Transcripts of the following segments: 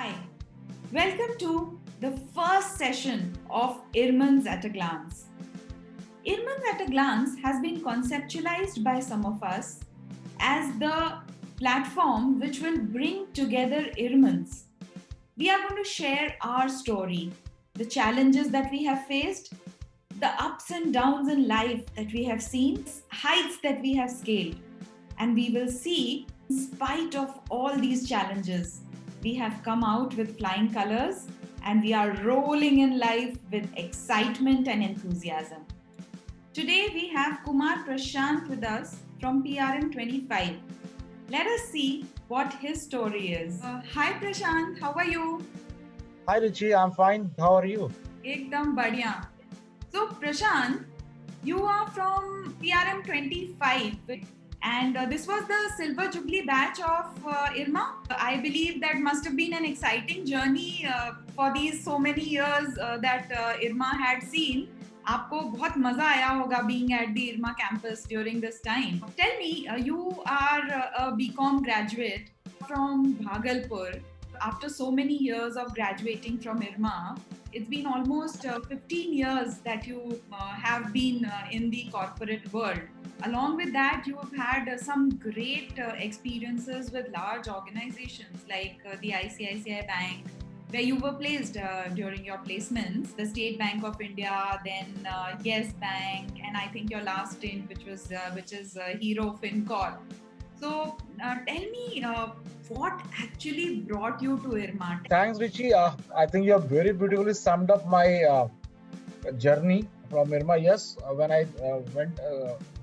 Hi, welcome to the first session of IRMAns at a Glance. IRMAns at a Glance has been conceptualized by some of us as the platform which will bring together IRMAns. We are going to share our story, the challenges that we have faced, the ups and downs in life that we have seen, heights that we have scaled, and we will see, in spite of all these challenges, we have come out with flying colors and we are rolling in life with excitement and enthusiasm. Today we have Kumar Prashant with us from PRM 25. Let us see what his story is. Hi Prashant, how are you? Hi Ruchi, I'm fine. How are you? Ekdam badhiya. So Prashant, you are from PRM 25 and this was the Silver Jubilee batch of IRMA. I believe that must have been an exciting journey for these so many years that IRMA had seen. आपको बहुत मजा आया होगा being at the IRMA campus during this time. Tell me, you are a BCom graduate from Bhagalpur. After so many years of graduating from IRMA, it's been almost 15 years that you have been in the corporate world. Along with that, you have had some great experiences with large organizations like the ICICI Bank, where you were placed during your placements, the State Bank of India, then Yes Bank, and I think your last stint, which is Hero FinCorp. So tell me, what actually brought you to IRMA? Thanks, Ruchi. I think you have very beautifully summed up my journey from IRMA. Yes, when I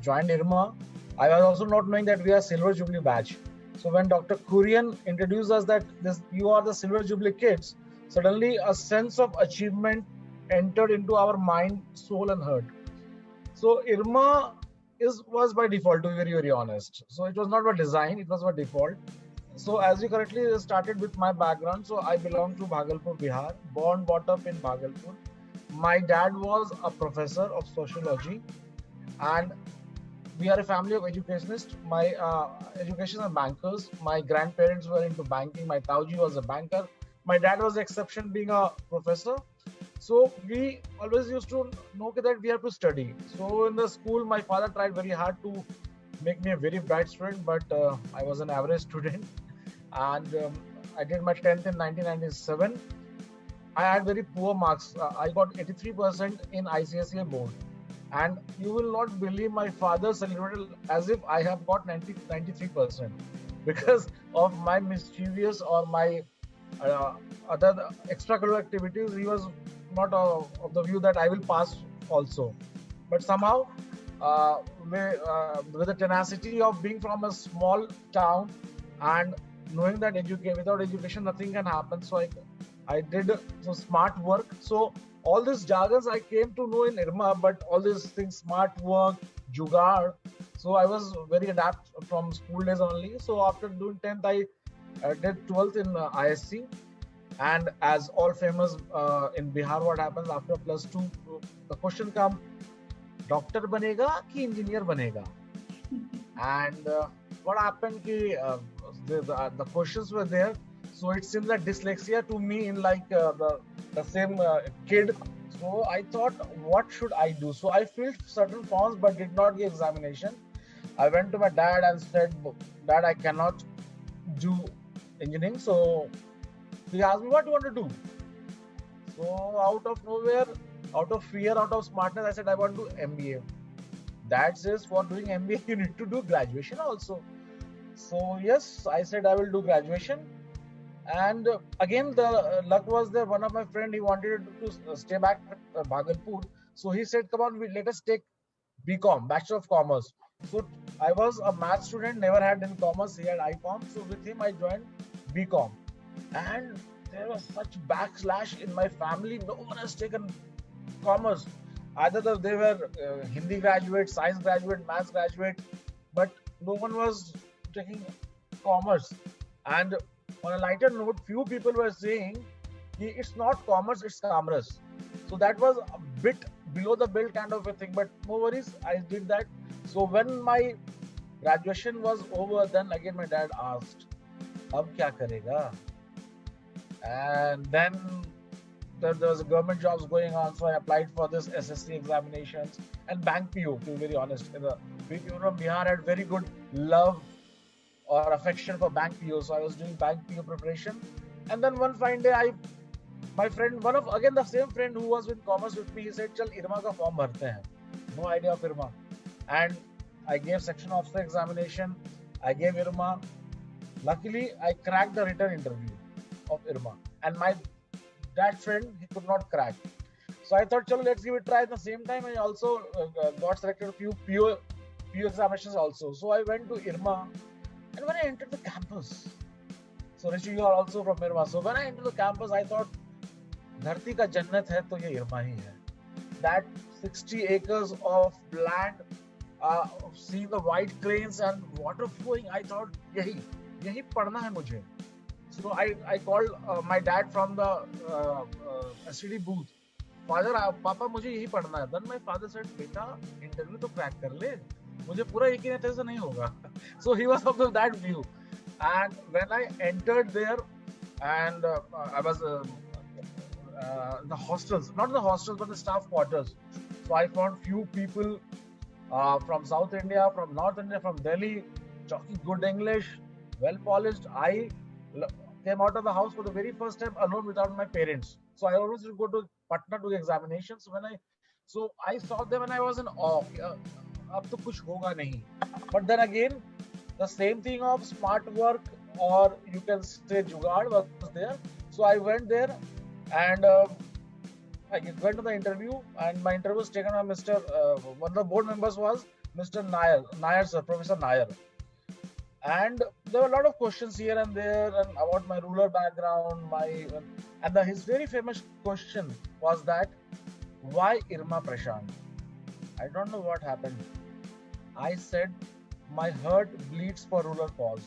joined IRMA, I was also not knowing that we are Silver Jubilee batch. So when Dr. Kurian introduced us that you are the Silver Jubilee kids, suddenly a sense of achievement entered into our mind, soul, and heart. So IRMA was by default, to be very, very honest. So it was not by design, it was by default. So as you correctly started with my background, so I belong to Bhagalpur, Bihar, born, brought up in Bhagalpur. My dad was a professor of sociology, and we are a family of educationists. My education are bankers. My grandparents were into banking. My Tauji was a banker. My dad was the exception, being a professor. So we always used to know that we have to study. So in the school, my father tried very hard to make me a very bright student, but I was an average student. And I did my 10th in 1997. I had very poor marks. I got 83% in ICSE board. And you will not believe, my father celebrated as if I have got 93% because of my mischievous or my other extracurricular activities. He was not of the view that I will pass also. But somehow, with the tenacity of being from a small town and knowing that without education nothing can happen, so I did some smart work. So all these jargons I came to know in IRMA, but all these things, smart work, jugaad. So I was very adept from school days only. So after doing 10th, I did 12th in ISC. And as all famous in Bihar, what happens after plus two, the question comes, doctor banega ki engineer banega? And what happened ki the questions were there. So it seems like dyslexia to me in like the same kid. So I thought, what should I do? So I filled certain forms but did not give examination. I went to my dad and said, Dad, I cannot do engineering. So he asked me, what do you want to do? So out of nowhere, out of fear, out of smartness, I said, I want to do MBA. Dad says, for doing MBA, you need to do graduation also. So yes, I said I will do graduation. And again, the luck was there. One of my friend, he wanted to stay back at Bhagalpur. So he said, come on, let us take BCom, Bachelor of Commerce. So I was a math student, never had in commerce. He had ICOM. So with him, I joined BCom. And there was such backslash in my family. No one has taken commerce. Either they were Hindi graduate, science graduate, maths graduate, but no one was taking commerce. And on a lighter note, few people were saying it's not commerce, it's commerce. So that was a bit below the belt kind of a thing, but no worries, I did that. So when my graduation was over, then again my dad asked, "Ab kya karega?" And then there was government jobs going on, so I applied for this SSC examinations and bank PO. To be very honest, we people from Bihar had very good love or affection for bank PO, so I was doing bank PO preparation. And then one fine day, my friend, one of again the same friend who was in commerce with me, he said, "Chal IRMA का form भरते हैं." No idea of IRMA, and I gave section officer examination. I gave IRMA. Luckily, I cracked the written interview of IRMA, and my that friend, he could not crack. So I thought, chalo, let's give it a try. At the same time, I also got selected a few PO examinations also. So I went to IRMA, and when I entered the campus, so Rishi, you are also from IRMA. So when I entered the campus, I thought, धरती का जन्नत है तो ये IRMA ही है. That 60 acres of land, seeing the white cranes and water flowing, I thought, यही पढ़ना है मुझे. So I called my dad from the STD booth. Father, पापा मुझे यही पढ़ना है. Then my father said, बेटा इंटरव्यू तो क्रैक कर ले. मुझे पूरा यकीन है तेरे से नहीं होगा. So he was of that view. And when I entered there, and I was the hostels, not the hostels, but the staff quarters. So I found few people from South India, from North India, from Delhi, talking good English, well polished. I came out of the house for the very first time alone without my parents. So I always would go to Patna to examinations. So I saw them and I was in awe. अब तो कुछ होगा नहीं. But then again, the same thing of smart work, or you can say jugaad, was there. So I went there, and I went to the interview, and my interview was taken by Mr. One of the board members was Mr. Nair sir, Professor Nair. And there were a lot of questions here and there, and about my rural background, his very famous question was that, why IRMA, Prashant? I don't know what happened. I said, my heart bleeds for rural cause.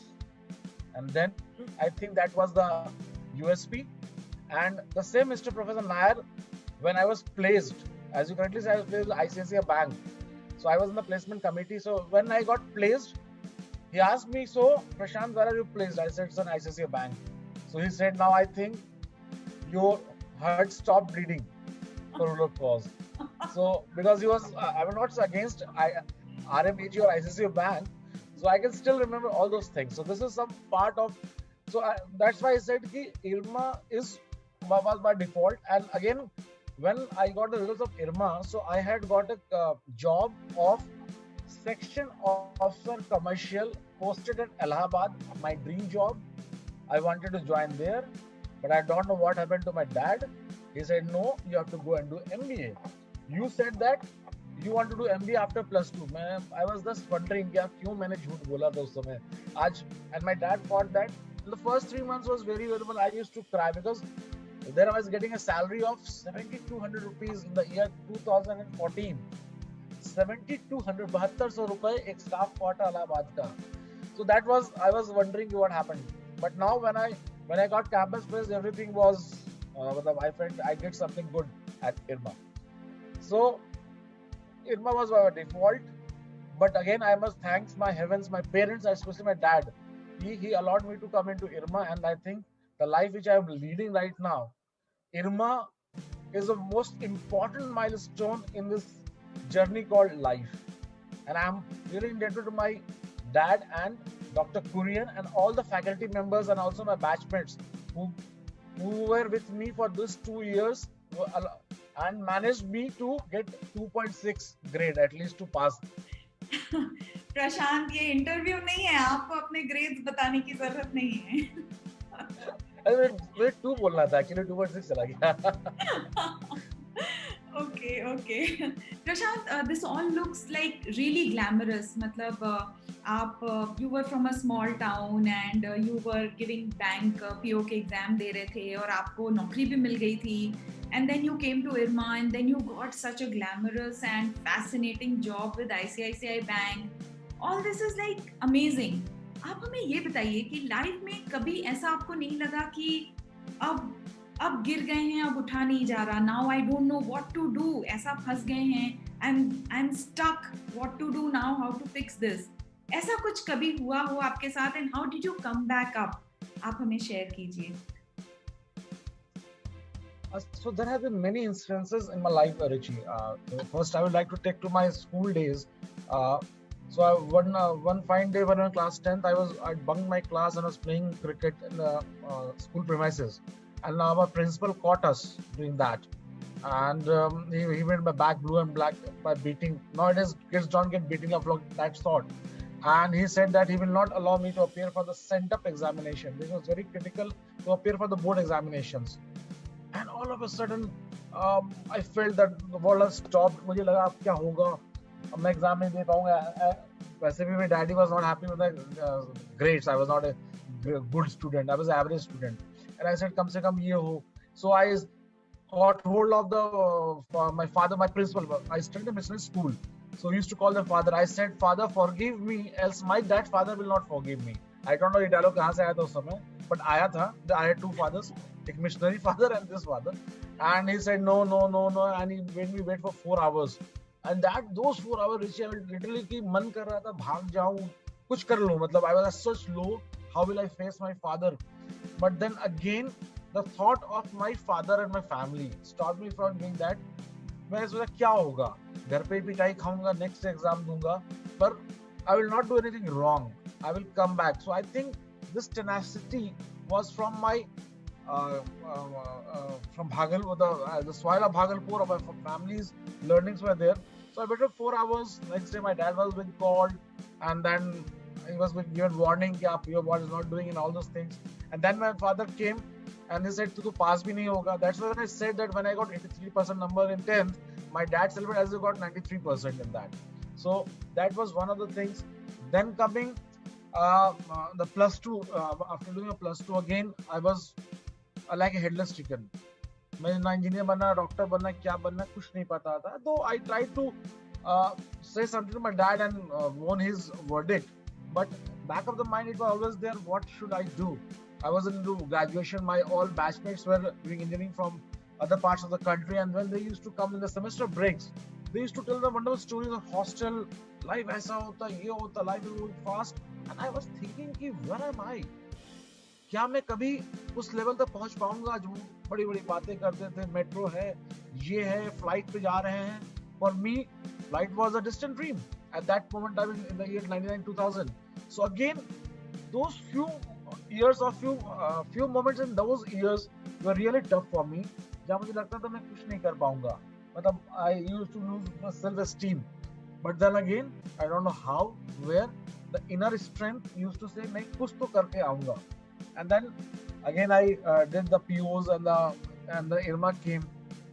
And then I think that was the USP. And the same Mr. Professor Nair, when I was placed, as you correctly said, I was placed with ICICI Bank. So I was in the placement committee. So when I got placed, he asked me, so Prashant, where are you placed? I said, it's an ICICI Bank. So he said, now I think your heart stopped bleeding for rural cause. So because he was, I was not against RMAG or ICICI Bank, so I can still remember all those things. So this is some part of, that's why I said that IRMA was by default. And again, when I got the results of IRMA, so I had got a job of section officer commercial posted at Allahabad, my dream job. I wanted to join there, but I don't know what happened to my dad. He said, no, you have to go and do MBA. You said that you want to do MBA after +2. I was just wondering क्या क्यों मैंने झूठ बोला था उस समय. And my dad thought that the first 3 months was very valuable. I used to cry because there I was getting a salary of 7,200 rupees in the year 2014. 7,200, 7200 रुपए एक staff quarter Allahabad का. So that was, I was wondering what happened. But now when I got campus placed, everything was, I felt I did something good at IRMA. So IRMA was our default. But again, I must thank my heavens, my parents, especially my dad. He allowed me to come into IRMA, and I think the life which I am leading right now, IRMA is the most important milestone in this journey called life. And I'm really indebted to my dad and Dr. Kurian and all the faculty members and also my batchmates who were with me for this 2 years and managed me to get 2.6 grade at least to pass. प्रशांत, ये interview नहीं है, आपको अपने grades बताने की जरूरत नहीं है. मुझे 2 बोलना था, एक्चुअली 2.6 चला गया. Okay. Prashant, this all looks like really glamorous. मतलब you were from a small town and you were giving bank PO के exam दे रहे थे और आपको नौकरी भी मिल गई थी. And then you came to IRMA and then you got such a glamorous and fascinating job with ICICI Bank. All this is like amazing. आप हमें ये बताइए कि लाइफ में कभी ऐसा आपको नहीं लगा कि अब गिर गए हैं, अब उठा नहीं जा रहा, now I don't know what to do, ऐसा फंस गए हैं, I'm stuck, what to do now, how to fix this, ऐसा कुछ कभी हुआ हो आपके साथ, and how did you come back up? आप हमें शेयर कीजिए. So there have been many instances in my life, Richie. First, I would like to take to my school days. Uh, one fine day when I was in class 10th, I bunked my class and was playing cricket in the school premises, and now our principal caught us doing that, and he made my back blue and black by beating. Nowadays, kids don't get beating up like that sort. And he said that he will not allow me to appear for the sent-up examination, which was very critical to appear for the board examinations. And all of a sudden I felt that the world has stopped. मुझे लगा अब क्या होगा, अब मैं exam नहीं दे पाऊंगा. वैसे भी my daddy was not happy with the grades. I was not a good student. I was an average student. And I said कम से कम ये हो. So I got hold of the my father, my principal. I studied in missionary school, so he used to call them father. I said, Father, forgive me, else my dad father will not forgive me. I don't know ये dialogue कहाँ से आया था उस समय, but आया था. I had two fathers, a missionary father and this father. And he said no, no, no, no, and he made me wait for 4 hours. And those 4 hours, Rishi, I literally की मन कर रहा था भाग जाऊं, कुछ कर लूं. मतलब I was such low. How will I face my father? But then again, the thought of my father and my family stopped me from doing that. मैंने सोचा क्या होगा, घर पे ही पिटाई खाऊंगा, नेक्स्ट एग्जाम दूंगा, पर I will not do anything wrong. I will come back. So I think this tenacity was from my from Bhagalpur, the soil of Bhagalpur, of my family's learnings were there. So I waited 4 hours. Next day, my dad was being called, and then he was being given warning that your boy is not doing and all those things. And then my father came and he said, "Tu pass bhi nahi hoga." That's when I said that when I got 83% number in 10th, my dad celebrated as he got 93% in that. So that was one of the things. Then coming the plus two, after doing a plus two again, I was like a headless chicken. मैं ना engineer बनना, doctor बनना, क्या बनना, कुछ नहीं पता था. Though I tried to say something to my dad and won his verdict, but back of the mind it was always there. What should I do? I was into graduation. My all batchmates were doing engineering from other parts of the country, and when they used to come in the semester breaks, they used to tell the wonderful stories of hostel life. ऐसा होता, ये होता, life is moving fast, and I was thinking कि where am I? क्या मैं कभी उस level तक पहुंच पाऊंगा जो बड़ी बड़ी बातें करते थे, मेट्रो है, ये है, फ्लाइट पे जा रहे हैं. For me flight was a distant dream at that moment I was in the year 99 2000. So again, those few years or few moments in those years were really tough for me, जहाँ मुझे लगता था मैं कुछ नहीं कर पाऊंगा. मतलब I used to lose my self esteem, but then again I don't know how, where the inner strength used to say मैं कुछ तो करके आऊंगा. And then again I did the POs and the IRMA came.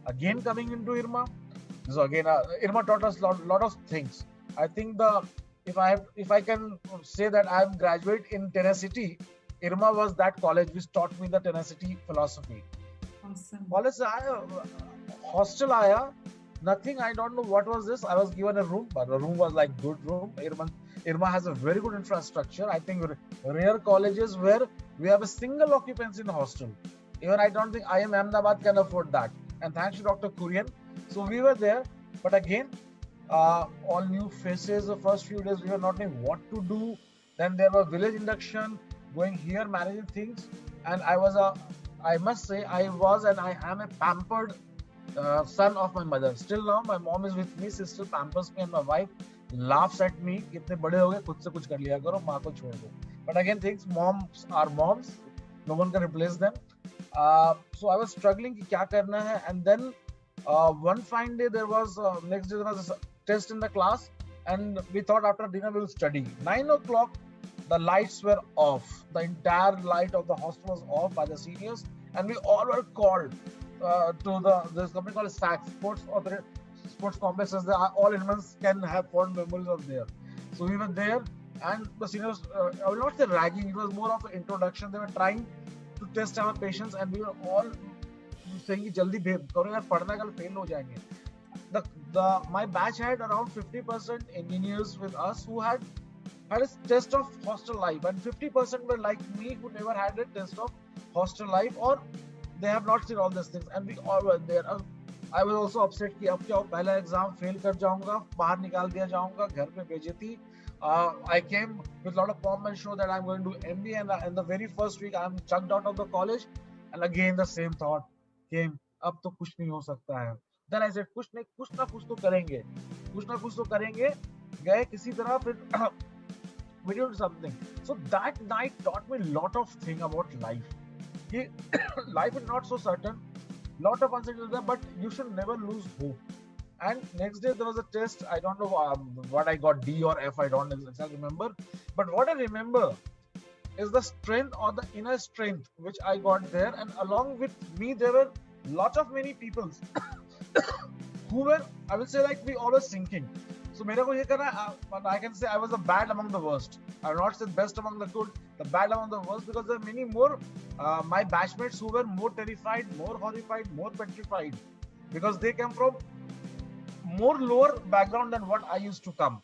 Again coming into IRMA, so again IRMA taught us lot of things. I think if I can say that I am graduate in tenacity, IRMA was that college which taught me the tenacity philosophy. Awesome. College से आया, hostel आया, nothing, I don't know what was this. I was given a room, but the room was like good room. IRMA has a very good infrastructure. I think rare colleges where we have a single occupancy in the hostel. Even I don't think IIM Ahmedabad can afford that. And thanks to Dr. Kurian. So we were there, but again, all new faces. The first few days we were not knowing what to do. Then there was village induction, going here, managing things. And I must say, I was and I am a pampered son of my mother. Still now, my mom is with me. She still pampers me, and my wife laughs at me. इतने बड़े हो गए, खुद से कुछ कर लिया करो, माँ को छोड़ दो. But again, things moms are moms. No one can replace them. So I was struggling कि क्या करना है. And then one fine day there was next day there was a test in the class, and we thought after dinner we will study. 9 o'clock, the lights were off. The entire light of the hostel was off by the seniors, and we all were called to this company called SAC, sports complexes. All IRMAns can have fond memories of there. So we were there, and the seniors, I will not say ragging, it was more of an introduction. They were trying to test our patience, and we were all saying कि जल्दी करो यार, पढ़ना कल fail हो जाएंगे. My batch had around 50% engineers with us who had a test of hostel life, and 50% were like me who never had a test of hostel life, or they have not seen all these things, and we all were there. I was also upset कि अब क्या हो, पहला exam fail कर जाऊंगा, बाहर निकाल दिया जाऊंगा, घर पे बेइज्जती. I came with a lot of pomp and show that I'm going to do MBA, and in the very first week I'm chucked out of the college, and again the same thought came. अब तो कुछ नहीं हो सकता है. Then I said कुछ नहीं, कुछ ना कुछ तो करेंगे, कुछ ना कुछ तो करेंगे. गए किसी तरह, फिर we did something. So that night taught me a lot of things about life. कि life is not so certain, lot of uncertainty, but you should never lose hope. And next day there was a test. I don't know what I got, D or F. I don't exactly remember. But what I remember is the strength or the inner strength which I got there. And along with me, there were lots of many people who were, I will say, like we always thinking. So मेरे को ये करना, I can say I was the bad among the worst. I will not say best among the good, the bad among the worst, because there are many more my batchmates who were more terrified, more horrified, more petrified, because they came from more lower background than what I used to come.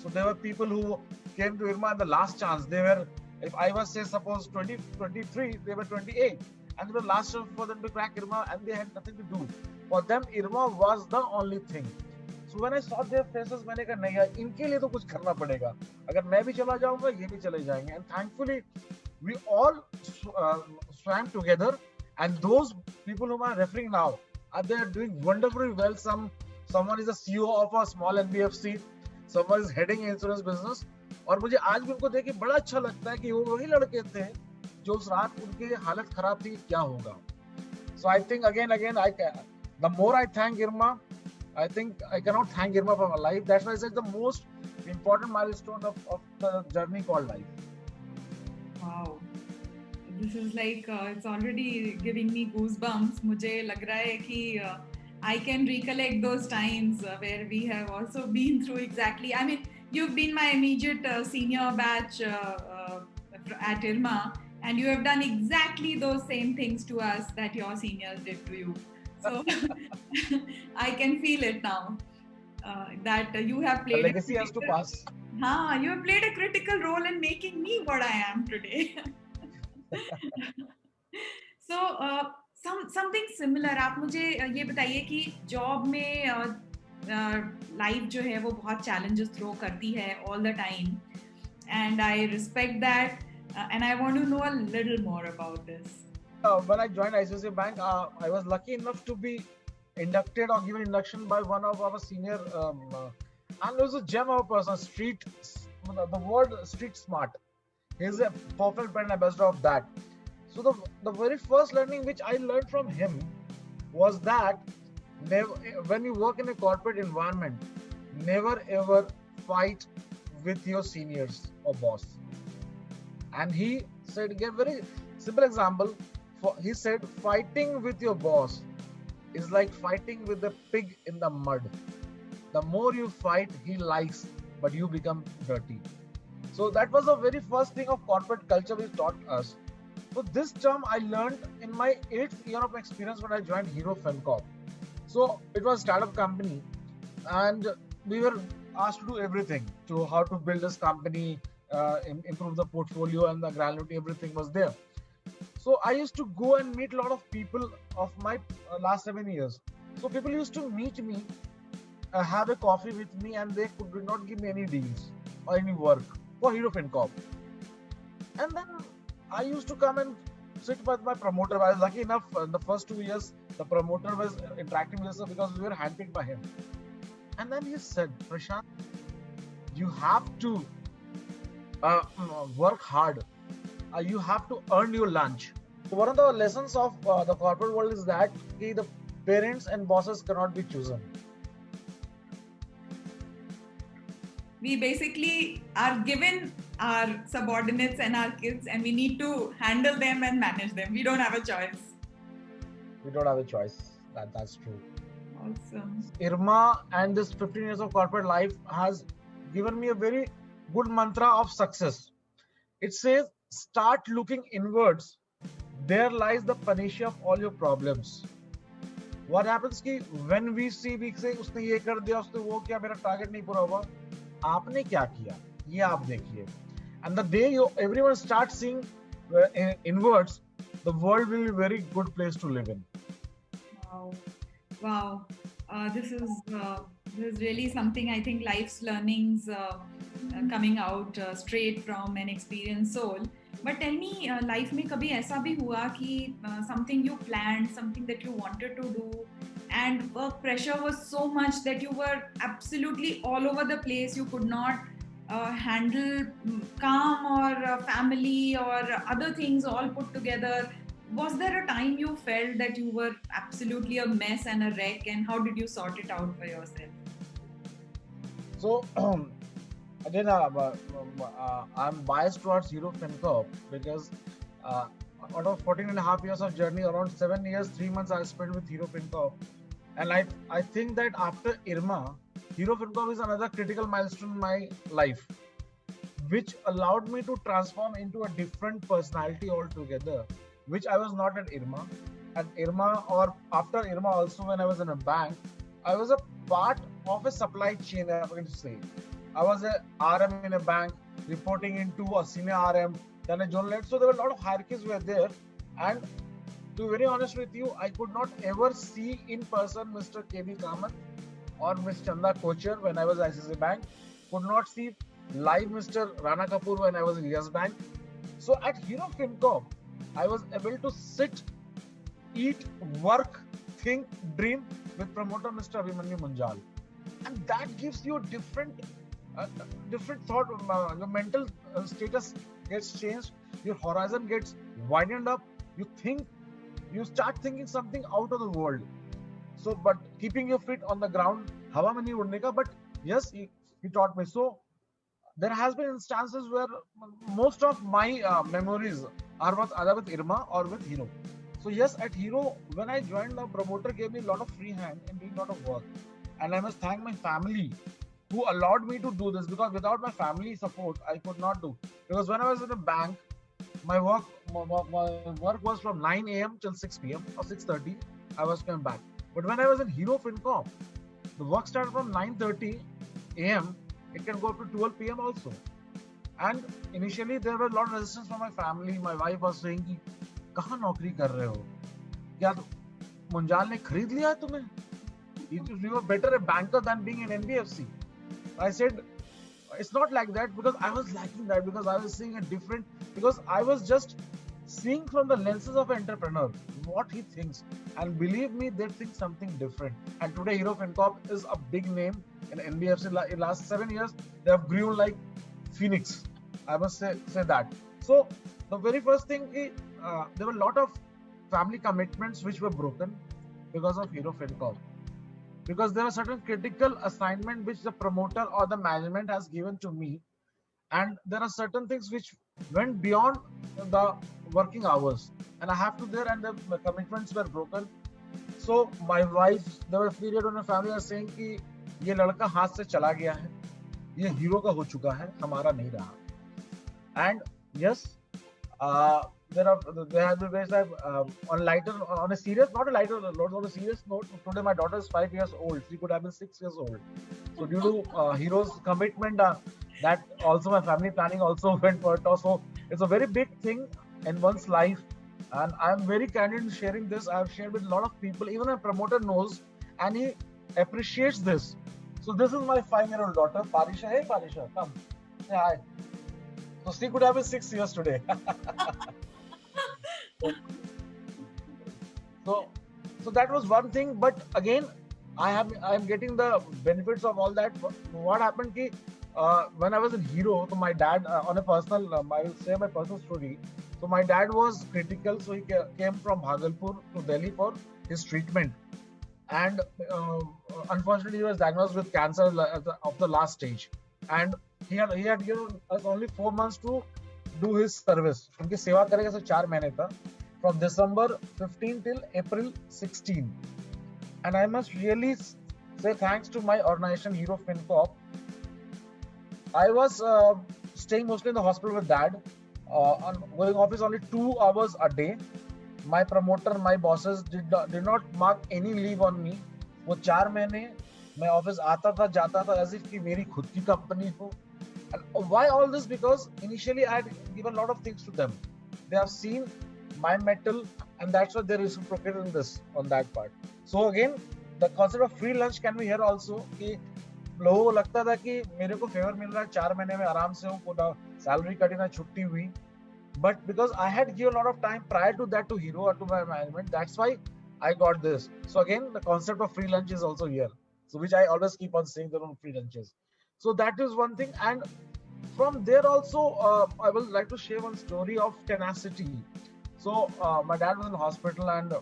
So there were people who came to IRMA in the last chance. They were, if I was say suppose 20, 23, they were 28, and they were last chance for them to crack IRMA, and they had nothing to do. For them, IRMA was the only thing. So when I saw their faces, मैंने कहा नहीं यार, इनके लिए तो कुछ करना पड़ेगा. अगर मैं भी चला जाऊंगा, ये भी चले जाएंगे. And thankfully, we all swam together. And those people whom I'm referring now, they are doing wonderfully well. Someone is a CEO of a small NBFC. Someone is heading insurance business. और मुझे आज भी उनको देख के बड़ा अच्छा लगता है कि वो वही लड़के थे जो उस रात उनकी हालत खराब थी. क्या होगा? So I think again, the more I thank IRMA, I think I cannot thank IRMA for my life. That's why I said the most important milestone of the journey called life. Wow. This is like, it's already giving me goosebumps. मुझे लग रहा है कि I can recollect those times where we have also been through exactly. I mean, you've been my immediate senior batch at IRMA, and you have done exactly those same things to us that your seniors did to you. So I can feel it now that you have The played legacy has to pass. you have played a critical role in making me what I am today. So something similar, आप मुझे ये बताइए कि job में life जो है वो बहुत challenges throw करती है all the time, and I respect that, and I want to know a little more about this. When I joined ICICI Bank, I was lucky enough to be inducted or given induction by one of our senior, and he was a gem of a person, the word street smart. He's a perfect brand ambassador of that. So the very first learning which I learned from him was that when you work in a corporate environment, never ever fight with your seniors or boss. And he said, gave very simple example. He said, fighting with your boss is like fighting with a pig in the mud. The more you fight, he likes, but you become dirty. So that was the very first thing of corporate culture which taught us. So this term I learned in my 8th year of experience when I joined Hero FinCorp. So it was a startup company, and we were asked to do everything, to how to build this company, improve the portfolio, and the granularity, everything was there. So I used to go and meet a lot of people of my last 7 years. So people used to meet me, have a coffee with me, and they could not give me any deals or any work for Hero FinCorp. And then I used to come and sit with my promoter. I was lucky enough in the first 2 years, the promoter was interacting with us because we were handpicked by him. And then he said, Prashant, you have to work hard. You have to earn your lunch. One of the lessons of the corporate world is that the parents and bosses cannot be chosen. We basically are given our subordinates and our kids, and we need to handle them and manage them. We don't have a choice. We don't have a choice. That's true. Awesome. IRMA and this 15 years of corporate life has given me a very good mantra of success. It says, start looking inwards. There lies the panacea of all your problems. What happens ki when we say उसने ये कर दिया, उसने वो किया, मेरा target नहीं पूरा हुआ. आपने क्या किया? ये आप देखिए. And the day everyone starts seeing inwards, the world will be a very good place to live in. Wow. This is really something. I think life's learnings coming out straight from an experienced soul. But tell me life में कभी ऐसा भी हुआ कि something you plan, something that you wanted to do and work pressure was so much that you were absolutely all over the place, you could not handle calm or family or other things all put together? Was there a time you felt that you were absolutely a mess and a wreck, and how did you sort it out for yourself? So again, I'm biased towards Hero FinCorp because uh, out of 14 and a half years of journey, around 7 years, 3 months I spent with Hero FinCorp. And I think that after IRMA, Hero FinCorp is another critical milestone in my life, which allowed me to transform into a different personality altogether, which I was not at IRMA. At IRMA or after IRMA also, when I was in a bank, I was a part of a supply chain, I'm going to say. I was a RM in a bank, reporting into a senior RM, then a journalist. So there were a lot of hierarchies were there. And to be very honest with you, I could not ever see in person Mr. KB Kamath or Ms. Chanda Kocher when I was ICICI Bank. Could not see live Mr. Rana Kapoor when I was in Yes Bank. So at Hero FinCorp, I was able to sit, eat, work, think, dream with promoter Mr. Abhimanyu Munjal. And that gives you a different thought. Your mental status gets changed. Your horizon gets widened up. You start thinking something out of the world. So, but keeping your feet on the ground, hawa mein nahi udne ka. But yes, he taught me. So there has been instances where most of my memories are either with IRMA or with Hero. So yes, at Hero, when I joined, the promoter gave me a lot of free hand in doing a lot of work. And I must thank my family who allowed me to do this, because without my family support, I could not do. Because when I was in a bank, my work was from 9 a.m. till 6 p.m. or 6:30. I was coming back. But when I was in Hero FinCorp, the work started from 9:30 a.m. It can go up to 12 p.m. also. And initially there was a lot of resistance from my family. My wife was saying कि कहाँ नौकरी कर रहे हो? क्या मुंजाल ने खरीद लिया तुम्हें? You were better a banker than being an NBFC. I said, it's not like that, because I was lacking that, because I was seeing a different, because I was just seeing from the lenses of an entrepreneur what he thinks. And believe me, they think something different. And today Hero FinCorp is a big name in NBFC. In last 7 years, they have grown like Phoenix. I must say that. So the very first thing is, there were a lot of family commitments which were broken because of Hero FinCorp. Because there are certain critical assignment which the promoter or the management has given to me, and there are certain things which went beyond the working hours, and I have to there, and the commitments were broken. So my wife, there was a period when my family was saying कि ये लड़का हाथ से चला गया है, ये hero का हो चुका है, हमारा नहीं रहा. And yes, there have been ways that on a serious note, today my daughter is 5 years old. She could have been 6 years old. So due to Hero's commitment, that also my family planning also went for a toss. So it's a very big thing in one's life, and I'm very candid in sharing this. I've shared with a lot of people. Even a promoter knows, and he appreciates this. So this is my 5-year-old daughter, Parisha. Hey Parisha, come. Say hi. So she could have been 6 years today. So that was one thing. But again, I am getting the benefits of all that. What happened ki, when I was in Hero, so my dad, on a personal, I will say my personal story. So my dad was critical, so he came from Bhagalpur to Delhi for his treatment, and unfortunately he was diagnosed with cancer of the last stage, and he had given us only 4 months to do his service. उनकी सेवा करेगा सिर्फ 4 महीने था, from December 15 till April 16. And I must really say thanks to my organization Hero FinCorp. I was staying mostly in the hospital with dad, going office only 2 hours a day. My promoter, my bosses did not mark any leave on me. वो 4 महीने मैं office आता था जाता था as if कि मेरी खुद की कंपनी हो. And why all this? Because initially I had given a lot of things to them. They have seen my metal, and that's why they reciprocated this on that part. So again, the concept of free lunch can be here also. कि लोगों को लगता था कि मेरे को favour मिल रहा है, 4 महीने में आराम से हूँ, पूरा सैलरी कटी ना छुट्टी हुई. But because I had given a lot of time prior to that to Hero or to my management, that's why I got this. So again, the concept of free lunch is also here. So which I always keep on saying, there are free lunches. So that is one thing. And from there also, I will like to share one story of tenacity. So my dad was in hospital, and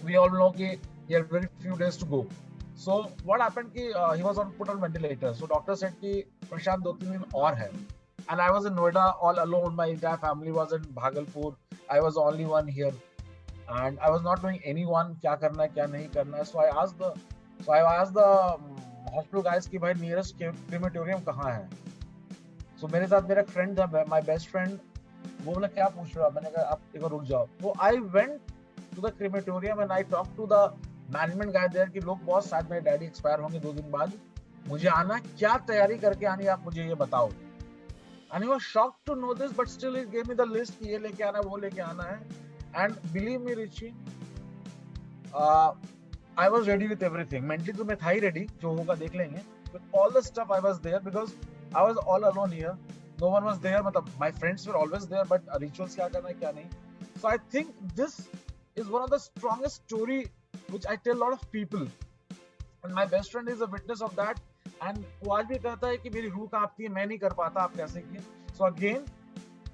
we all know that he had very few days to go. So what happened ki he was on put on ventilator. So doctor said ki Prashant 2-3 दिन और है. And I was in Noida all alone. My entire family was in Bhagalpur. I was the only one here, and I was not knowing anyone क्या करना है क्या नहीं करना है. So I asked the hospital guys कि भाई nearest crematorium कहाँ है. So मेरे साथ मेरा friend था, my best friend. वो बोला क्या पूछ रहे हो? मैंने कहा आप एक बार रुक जाओ. So I went to the crematorium and I talked to the management guy there कि लोग बॉस शायद मेरे डैडी एक्सपायर होंगे 2 दिन बाद, मुझे आना, क्या तैयारी करके आनी है आप मुझे ये बताओ. And he was shocked to know this, but still he gave me the list कि ये लेके आना है वो लेके आना है. And believe me Richie, I was ready with everything. Mentally तो मैं था ही ready, जो होगा देख लेंगे. With all the stuff I was there because I was all alone here. No one was there. मतलब my friends were always there, but rituals क्या करना है क्या नहीं. So I think this is one of the strongest story which I tell a lot of people, and my best friend is a witness of that. And वो आज भी कहता है कि मेरी रूह कांपती है, मैं नहीं कर पाता, आप कैसे किए. So again,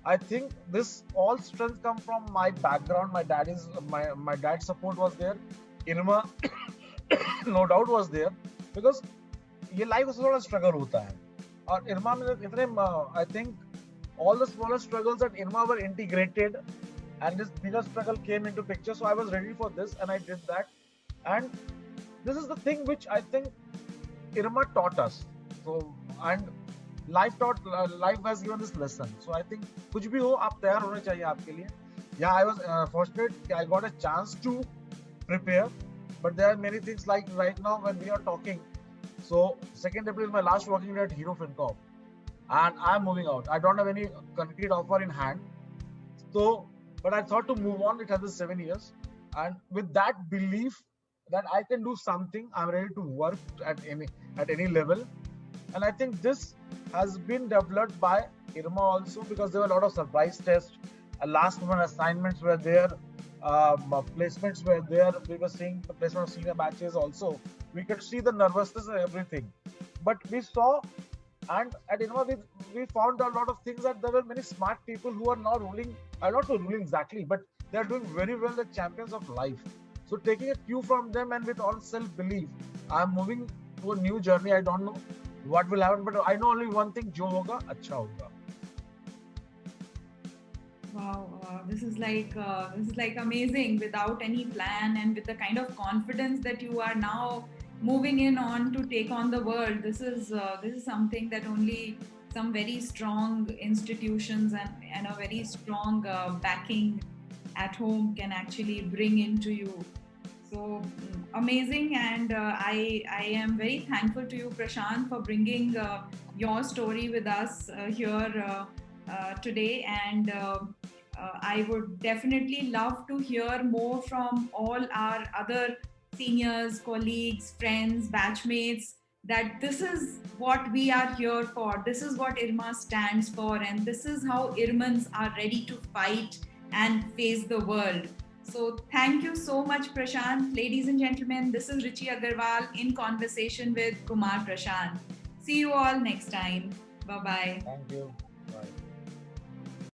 I think this all strength come from my background. My dad's support was there. IRMA no doubt was there because ये लाइफ में थोड़ा स्ट्रगल होता है. और IRMA में इतने I think all the smaller struggles at IRMA were integrated, and this bigger struggle came into picture. So I was ready for this and I did that. And this is the thing which I think IRMA taught us. So and life has given this lesson. So I think कुछ भी हो आप तैयार होने चाहिए आपके लिए. Yeah, I was fortunate I got a chance to prepare, but there are many things like right now when we are talking. So 2nd April is my last working day at Hero FinCorp, and I'm moving out. I don't have any concrete offer in hand. So, but I thought to move on. It has been 7 years, and with that belief that I can do something, I'm ready to work at any level. And I think this has been developed by IRMA also because there were a lot of surprise tests. Last moment assignments were there, placements were there. We were seeing the placement of senior batches also. We could see the nervousness and everything. But we saw, and at IRMA we found a lot of things that there were many smart people who are now ruling, not ruling exactly, but they are doing very well, the champions of life. So taking a cue from them and with all self-belief, I'm moving to a new journey. I don't know what will happen, but I know only one thing: जो होगा अच्छा होगा. Wow, this is like amazing. Without any plan and with the kind of confidence that you are now moving in on to take on the world, this is something that only some very strong institutions and a very strong backing at home can actually bring into you. So amazing, and I am very thankful to you, Prashant, for bringing your story with us here today. And I would definitely love to hear more from all our other seniors, colleagues, friends, batchmates, that this is what we are here for. This is what IRMA stands for, and this is how IRMAns are ready to fight and face the world. So thank you so much, Prashant. Ladies and gentlemen, this is Ruchi Agarwal in conversation with Kumar Prashant. See you all next time. Bye-bye. Thank you.